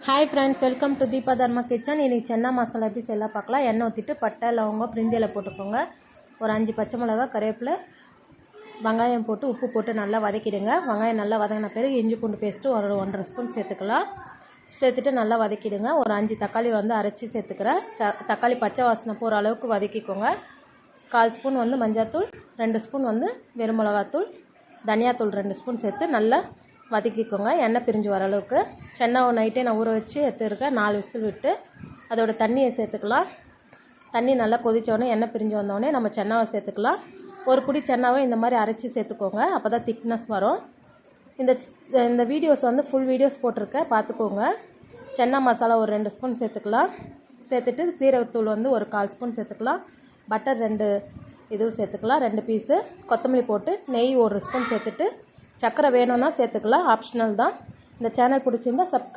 hi friends welcome to Deepa Dharma kitchen इन्हीं चन्ना मसाला எப்படி செய்யலாம் பார்க்கலாம் எண்ணெய் ஊத்திட்டு பட்டை லவங்கம் பிரிஞ்சி இலை போட்டுக்கோங்க ஒரு 5 பச்சை மிளகாய் கறிவேப்பிலை வெங்காயம் போட்டு உப்பு போட்டு நல்லா வதக்கிடுங்க வெங்காயம் நல்லா வதங்கின பிறகு இஞ்சி பூண்டு பேஸ்ட் ஒரு 1.5 ஸ்பூன் சேர்த்துக்கலாம் சேர்த்துட்டு நல்லா வதக்கிடுங்க ஒரு 5 தக்காளி வந்து அரைச்சி சேர்த்துக்கிறேன் தக்காளி பச்சை வாசனை போற அளவுக்கு வதக்கிக்கோங்க 1/4 ஸ்பூன் வந்து மஞ்சள் தூள் 2 ஸ்பூன் வந்து வெறும் மிளகாய் தூள் தனியா தூள் 2 ஸ்பூன் சேர்த்து நல்லா வதக்கிக்கோங்க எண்ணெய் பிரிஞ்சு வர அளவுக்கு சென்னாவை நைட்டே நான் ஊற வச்சு எடுத்துருக்கேன் 4 விசில் விட்டு அதோட தண்ணியை சேர்த்துக்கலாம் தண்ணி நல்லா கொதிச்ச உடனே எண்ணெய் பிரிஞ்சு வந்த உடனே நம்ம சென்னாவை சேர்த்துக்கலாம் ஒரு புடி சென்னாவை இந்த மாதிரி அரைச்சி சேர்த்துக்கோங்க அப்பதான் திக்னஸ் வரும் இந்த வீடியோஸ் வந்து ஃபுல் வீடியோஸ் போட்டிருக்கேன் பார்த்துக்கோங்க சென்னா மசாலா ஒரு 2 ஸ்பூன் சேர்த்துக்கலாம் சேர்த்துட்டு சீரகத்தூள் வந்து ஒரு 1/4 ஸ்பூன் சேர்த்துக்கலாம் பட்டர் 2 இது சேர்த்துக்கலாம் 2 பீஸ் கொத்தமல்லி போட்டு நெய் 1 ஸ்பூன் சேர்த்துட்டு சக்கரை வேணும்னா சேர்த்துக்கலாம் ஆப்ஷனல் தான் இந்த சேனல் பிடிச்சிருந்தா சப்ஸ்கிரைப்